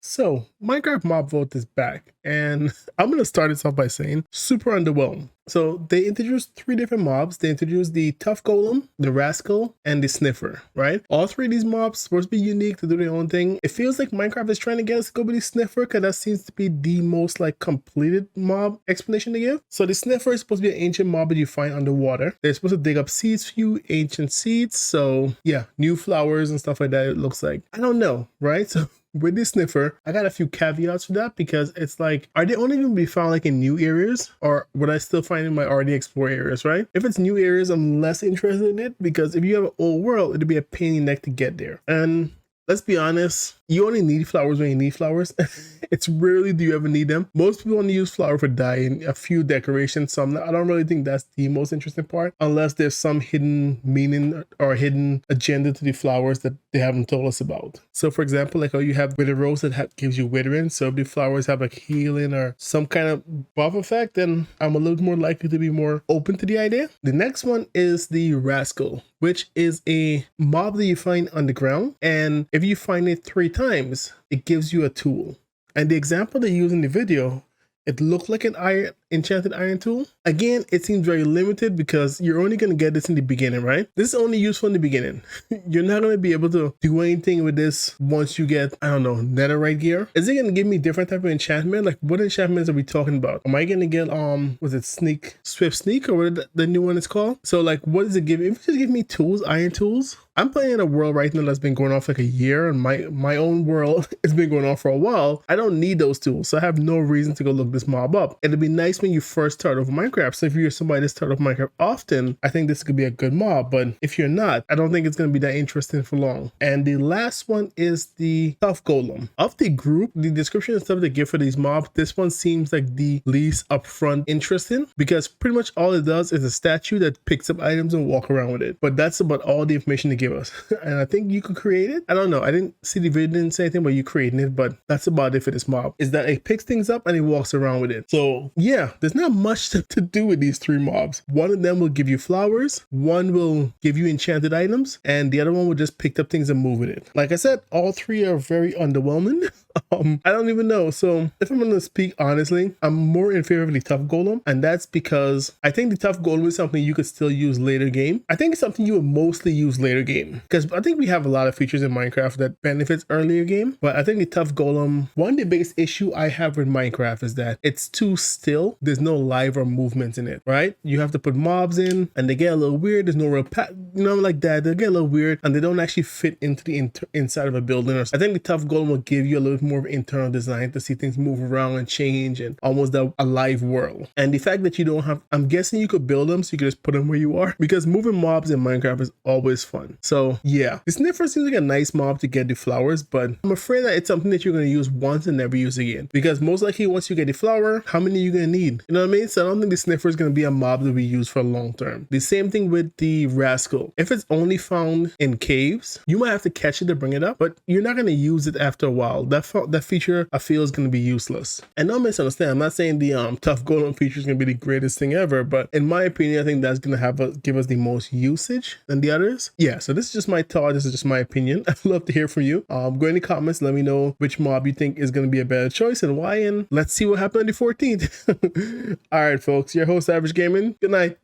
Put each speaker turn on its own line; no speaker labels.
So, Minecraft Mob Vote is back, and I'm going to start this off by saying super underwhelmed. So, they introduced three different mobs. They introduced the Tough Golem, the Rascal, and the Sniffer, right? All three of these mobs supposed to be unique to do their own thing. It feels like Minecraft is trying to get us to go with the Sniffer because that seems to be the most like completed mob explanation to give. So, the Sniffer is supposed to be an ancient mob that you find underwater. They're supposed to dig up seeds for you, ancient seeds. So, yeah, new flowers and stuff like that, it looks like. I don't know, right? So, with this Sniffer, I got a few caveats for that because it's like, are they only going to be found like in new areas, or would I still find in my already explored areas, right? If it's new areas, I'm less interested in it because if you have an old world, it'd be a pain in the neck to get there. And let's be honest, you only need flowers when you need flowers. It's rarely do you ever need them. Most people only use flower for dyeing, a few decorations. So I don't really think that's the most interesting part, unless there's some hidden meaning or hidden agenda to the flowers that they haven't told us about. So for example, like how you have wither rose that gives you withering. So if the flowers have like healing or some kind of buff effect, then I'm a little more likely to be more open to the idea. The next one is the Rascal, which is a mob that you find underground. And if you find it 3 times, it gives you a tool. And the example they use in the video, it looked like an enchanted iron tool. Again, it seems very limited because you're only going to get this in the beginning, right? This is only useful in the beginning. You're not going to be able to do anything with this once you get, I don't know, netherite gear. Is it going to give me different type of enchantment? Like what enchantments are we talking about? Am I going to get, was it swift sneak or what the new one is called? So like, what does it give? If it just give me tools, iron tools, I'm playing in a world right now that's been going on for like a year, and my own world has been going on for a while. I don't need those tools, so I have no reason to go look this mob up. It'd be nice when you first start off Minecraft. So if you're somebody that start off Minecraft often, I think this could be a good mob. But if you're not, I don't think it's going to be that interesting for long. And the last one is the Tough Golem. Of the group, the description and stuff they give for these mobs, this one seems like the least upfront interesting because pretty much all it does is a statue that picks up items and walk around with it. But that's about all the information they give us. And I think you could create it. I don't know. I didn't see the video, didn't say anything about you creating it, but that's about it for this mob, is that it picks things up and it walks around with it. So yeah, there's not much to do with these 3 mobs. One of them will give you flowers, one will give you enchanted items, and the other one will just pick up things and move with it. Like I said, all 3 are very underwhelming. I don't even know. So if I'm going to speak honestly, I'm more in favor of the Tough Golem, and that's because I think the Tough Golem is something you could still use later game. I think it's something you would mostly use later game because I think we have a lot of features in Minecraft that benefits earlier game, but I think the Tough Golem, one of the biggest issue I have with Minecraft is that it's too still. There's no live or movement in it, right? You have to put mobs in and they get a little weird. There's no real like that. They get a little weird and they don't actually fit into the inside of a building. I think the Tough Golem will give you a little bit more of internal design to see things move around and change and almost a live world. And the fact that you don't have, I'm guessing you could build them so you could just put them where you are, because moving mobs in Minecraft is always fun. So yeah, the Sniffer seems like a nice mob to get the flowers, but I'm afraid that it's something that you're going to use once and never use again, because most likely once you get the flower, how many are you going to need? You know what I mean? So I don't think the Sniffer is going to be a mob that we use for long term. The same thing with the Rascal. If it's only found in caves, you might have to catch it to bring it up, but you're not going to use it after a while. That feature I feel is going to be useless. And don't misunderstand, I'm not saying the Tough Golem feature is going to be the greatest thing ever, but in my opinion, I think that's going to give us the most usage than the others. Yeah, so this is just my thought. This is just my opinion. I'd love to hear from you. Go in the comments, let me know which mob you think is going to be a better choice and why, and let's see what happened on the 14th. All right, folks, your host Average Gaming. Good night.